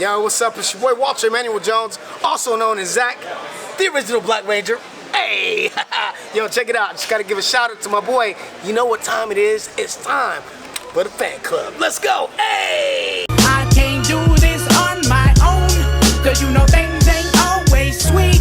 Yo, what's up? It's your boy Walter Emmanuel Jones, also known as Zach, the original Black Ranger. Hey! Yo, check it out. Just gotta give a shout out to my boy. You know what time it is? It's time for the fan club. Let's go! Hey! I can't do this on my own, cause you know things ain't always sweet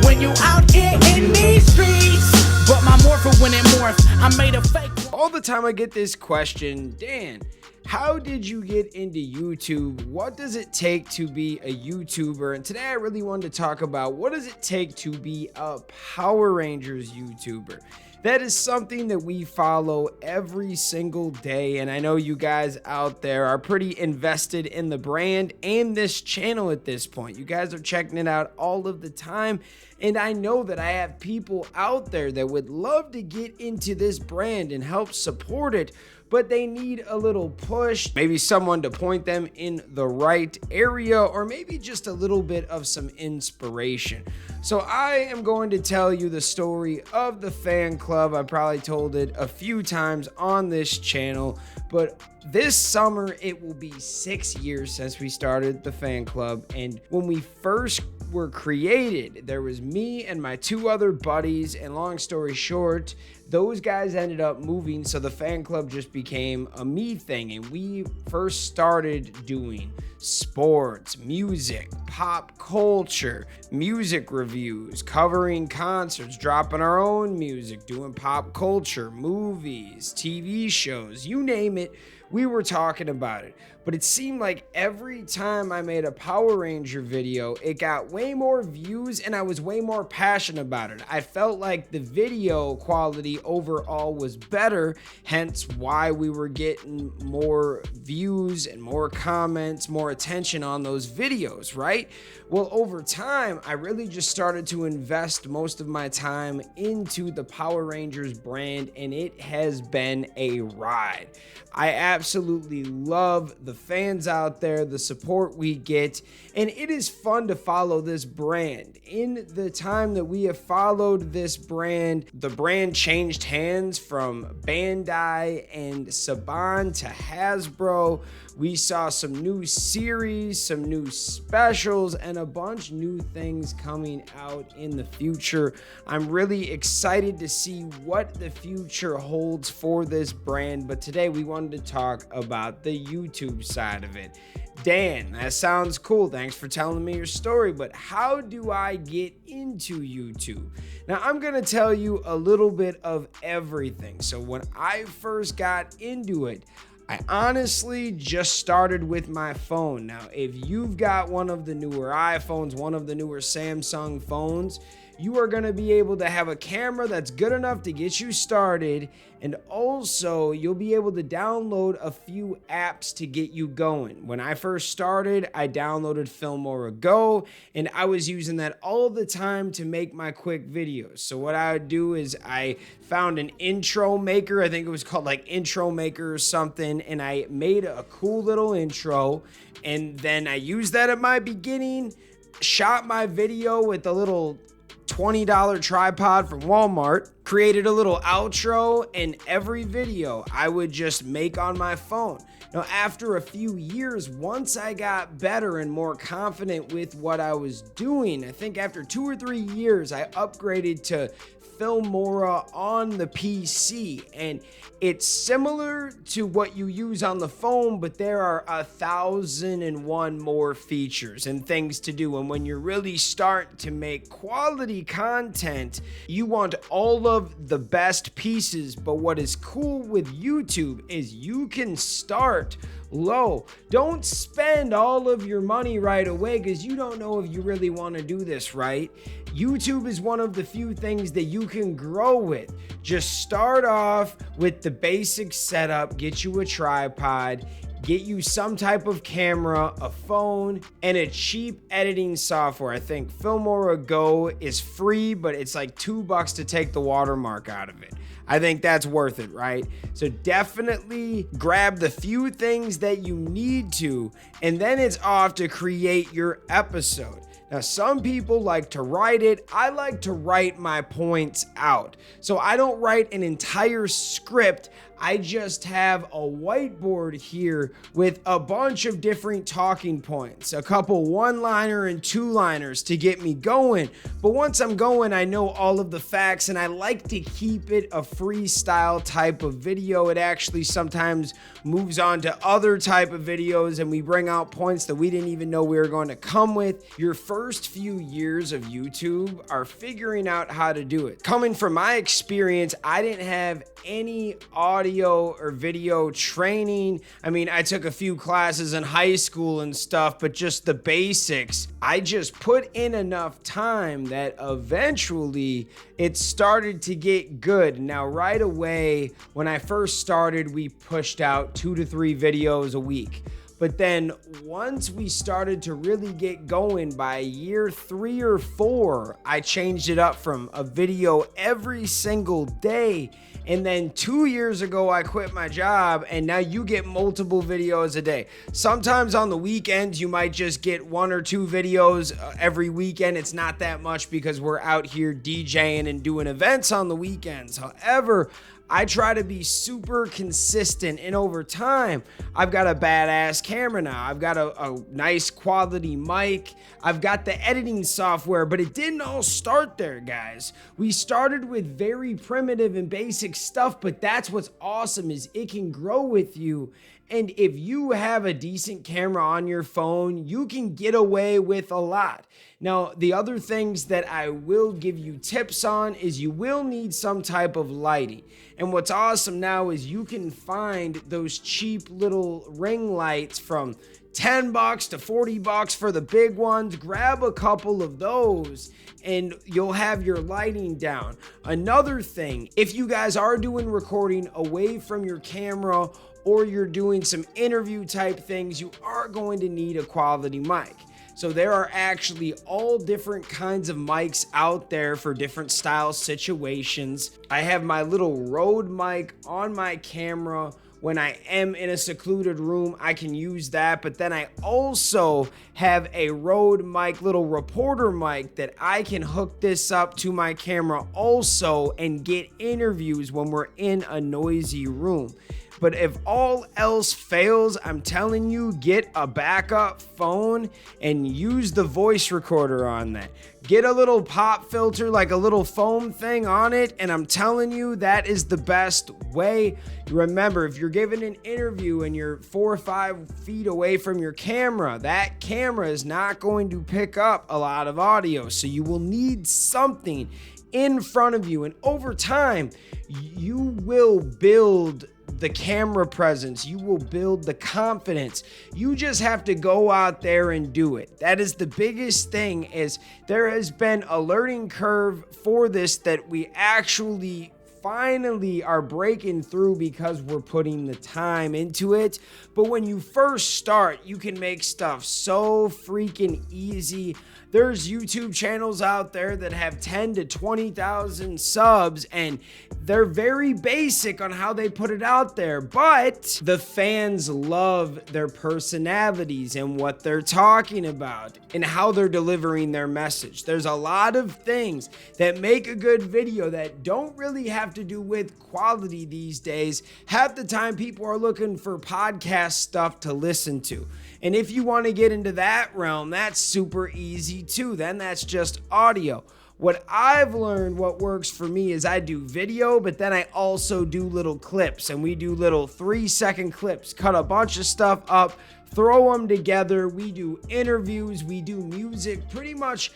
when you out here in these streets. But my morpher, when it morphed, I made a fake. All the time I get this question, Dan, how did you get into YouTube? What does it take to be a YouTuber? And today I really wanted to talk about what does it take to be a Power Rangers YouTuber? That is something that we follow every single day, and I know you guys out there are pretty invested in the brand and this channel at this point. You guys are checking it out all of the time, and I know that I have people out there that would love to get into this brand and help support it, but they need a little push, maybe someone to point them in the right area, or maybe just a little bit of some inspiration. So I am going to tell you the story of the fan club. I probably told it a few times on this channel, but this summer it will be 6 years since we started the fan club. And when we first were created, there was me and my two other buddies, and long story short, those guys ended up moving, so the fan club just became a me thing. And we first started doing sports, music, pop culture, music reviews, covering concerts, dropping our own music, doing pop culture, movies, TV shows, you name it, we were talking about it. But it seemed like every time I made a Power Ranger video, it got way more views and I was way more passionate about it. I felt like the video quality overall was better, hence why we were getting more views and more comments, more attention on those videos, right? Well, over time, I really just started to invest most of my time into the Power Rangers brand, and it has been a ride. I absolutely love the fans out there, the support we get, and it is fun to follow this brand. In the time that we have followed this brand, the brand changed hands from Bandai and Saban to Hasbro. We saw some new series, some new specials, and a bunch new things coming out in the future. I'm really excited to see what the future holds for this brand, but today we wanted to talk about the YouTube side of it. Dan, that sounds cool. Thanks for telling me your story, but how do I get into YouTube? Now, I'm going to tell you a little bit of everything. So when I first got into it, I honestly just started with my phone. Now, if you've got one of the newer iPhones, one of the newer Samsung phones, you are going to be able to have a camera that's good enough to get you started, and also you'll be able to download a few apps to get you going. When I first started, I downloaded Filmora Go, and I was using that all the time to make my quick videos. So what I would do is I found an intro maker, I think it was called like Intro Maker or something, and I made a cool little intro, and then I used that at my beginning, shot my video with a little $20 tripod from Walmart, created a little outro, and every video I would just make on my phone. Now, after a few years, once I got better and more confident with what I was doing, I think after 2 or 3 years, I upgraded to Filmora on the PC, and it's similar to what you use on the phone, but there are 1,001 more features and things to do. And when you're really starting to make quality content, you want all of the best pieces. But what is cool with YouTube is you can start low. Don't spend all of your money right away because you don't know if you really want to do this, right? YouTube is one of the few things that you can grow with. Just start off with the basic setup, get you a tripod, get you some type of camera, a phone, and a cheap editing software. I think Filmora Go is free, but it's like $2 to take the watermark out of it. I think that's worth it, right? So definitely grab the few things that you need to, and then it's off to create your episode. Now, some people like to write it. I like to write my points out. So I don't write an entire script. I just have a whiteboard here with a bunch of different talking points, a couple one-liner and two-liners to get me going. But once I'm going, I know all of the facts, and I like to keep it a freestyle type of video. It actually sometimes moves on to other type of videos, and we bring out points that we didn't even know we were going to come with. Your first few years of YouTube are figuring out how to do it. Coming from my experience, I didn't have any audio or video training. I mean, I took a few classes in high school and stuff, but just the basics. I just put in enough time that eventually it started to get good. Now, right away, when I first started, we pushed out 2 to 3 videos a week. But then once we started to really get going, by year 3 or 4, I changed it up from a video every single day. And then 2 years ago, I quit my job, and now you get multiple videos a day. Sometimes on the weekends, you might just get 1 or 2 videos every weekend. It's not that much because we're out here DJing and doing events on the weekends. However, I try to be super consistent, and over time, I've got a badass camera now. I've got a nice quality mic. I've got the editing software, but it didn't all start there, guys. We started with very primitive and basic stuff, but that's what's awesome, is it can grow with you. And if you have a decent camera on your phone, you can get away with a lot. Now, the other things that I will give you tips on is you will need some type of lighting. And what's awesome now is you can find those cheap little ring lights from $10 to $40 for the big ones. Grab a couple of those and you'll have your lighting down. Another thing, if you guys are doing recording away from your camera or you're doing some interview type things, you are going to need a quality mic. So there are actually all different kinds of mics out there for different style situations. I have my little Rode mic on my camera. When I am in a secluded room, I can use that. But then I also have a Rode mic, little reporter mic, that I can hook this up to my camera also and get interviews when we're in a noisy room. But if all else fails, I'm telling you, get a backup phone and use the voice recorder on that. Get a little pop filter, like a little foam thing on it, and I'm telling you, that is the best way. Remember, if you're giving an interview and you're 4 or 5 feet away from your camera, that camera is not going to pick up a lot of audio. So you will need something in front of you, and over time, you will build the camera presence, you will build the confidence. You just have to go out there and do it. That is the biggest thing, is there has been a learning curve for this that we actually finally are breaking through because we're putting the time into it. But when you first start, you can make stuff so freaking easy. There's YouTube channels out there that have 10 to 20,000 subs, and they're very basic on how they put it out there, but the fans love their personalities and what they're talking about and how they're delivering their message. There's a lot of things that make a good video that don't really have to do with quality these days. Half the time, people are looking for podcast stuff to listen to. And if you want to get into that realm, that's super easy too. Then that's just audio. What I've learned, what works for me, is I do video, but then I also do little clips, and we do little 3-second clips, cut a bunch of stuff up, throw them together. We do interviews, we do music, pretty much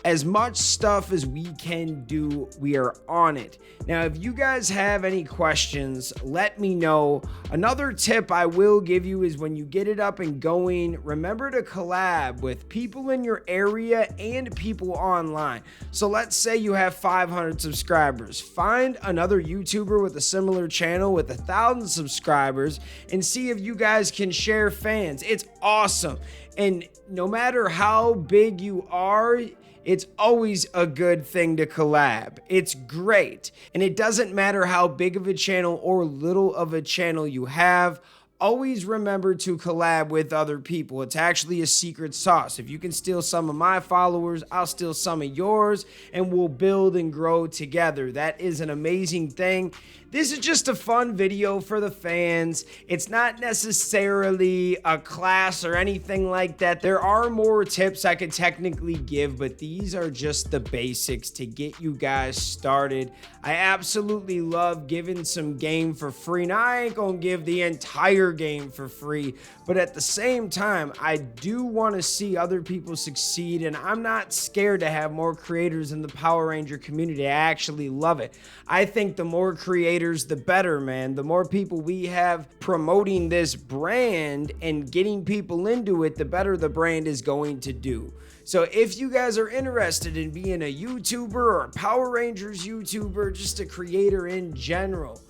as much stuff as we can do, we are on it. Now, if you guys have any questions, let me know. Another tip I will give you is when you get it up and going, remember to collab with people in your area and people online. So let's say you have 500 subscribers. Find another YouTuber with a similar channel with 1,000 subscribers and see if you guys can share fans. It's awesome. And no matter how big you are, it's always a good thing to collab. It's great. And it doesn't matter how big of a channel or little of a channel you have. Always remember to collab with other people. It's actually a secret sauce. If you can steal some of my followers, I'll steal some of yours, and we'll build and grow together. That is an amazing thing. This is just a fun video for the fans. It's not necessarily a class or anything like that. There are more tips I could technically give, but these are just the basics to get you guys started. I absolutely love giving some game for free. Now, I ain't gonna give the entire game for free, but at the same time, I do want to see other people succeed, and I'm not scared to have more creators in the Power Ranger community. I actually love it. I think the more creators, the better, man. The more people we have promoting this brand and getting people into it, the better the brand is going to do. So if you guys are interested in being a YouTuber or a Power Rangers YouTuber, just a creator in general,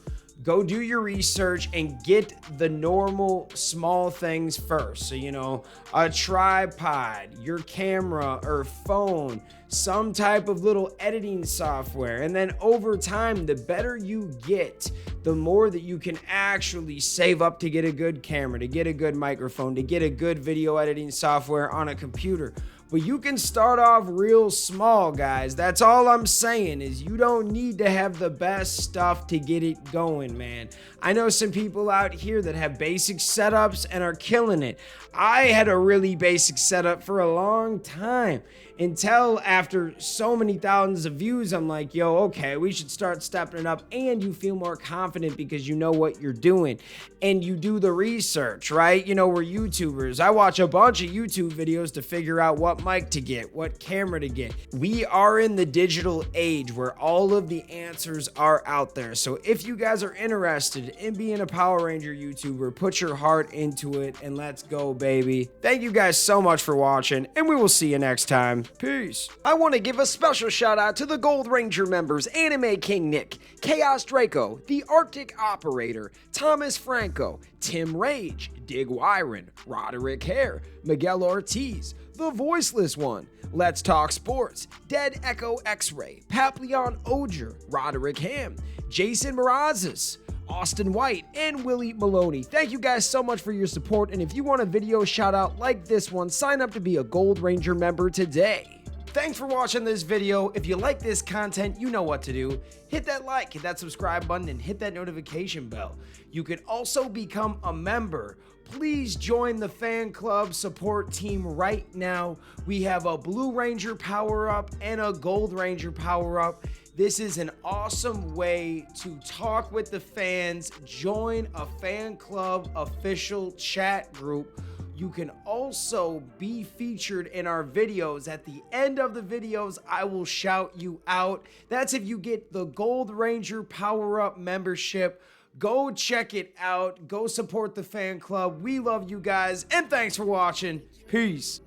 go do your research and get the normal small things first. So, you know, a tripod, your camera or phone, some type of little editing software. And then over time, the better you get, the more that you can actually save up to get a good camera, to get a good microphone, to get a good video editing software on a computer. But you can start off real small, guys. That's all I'm saying, is you don't need to have the best stuff to get it going, man. I know some people out here that have basic setups and are killing it. I had a really basic setup for a long time, until after so many thousands of views, I'm like, yo, okay, we should start stepping it up. And you feel more confident because you know what you're doing and you do the research, right? You know, we're YouTubers. I watch a bunch of YouTube videos to figure out what mic to get, what camera to get. We are in the digital age where all of the answers are out there. So if you guys are interested in being a Power Ranger YouTuber, put your heart into it and let's go, baby. Thank you guys so much for watching, and we will see you next time. Peace. I want to give a special shout out to the Gold Ranger members: Anime King Nick, Chaos Draco, the Arctic Operator, Thomas Franco, Tim Rage, Dig Wyron, Roderick Hare, Miguel Ortiz, The Voiceless One, Let's Talk Sports, Dead Echo X-Ray, Papillon Oger, Roderick Ham, Jason Mirazes, Austin White, and Willie Maloney. Thank you guys so much for your support, and if you want a video shout out like this one, sign up to be a Gold Ranger member today. Thanks for watching this video. If you like this content, you know what to do. Hit that like, hit that subscribe button, and hit that notification bell. You can also become a member. Please join the fan club support team right now. We have a Blue Ranger power-up and a Gold Ranger power-up. This is an awesome way to talk with the fans, join a fan club official chat group. You can also be featured in our videos. At the end of the videos, I will shout you out. That's if you get the Gold Ranger Power Up membership. Go check it out. Go support the fan club. We love you guys, and thanks for watching. Peace.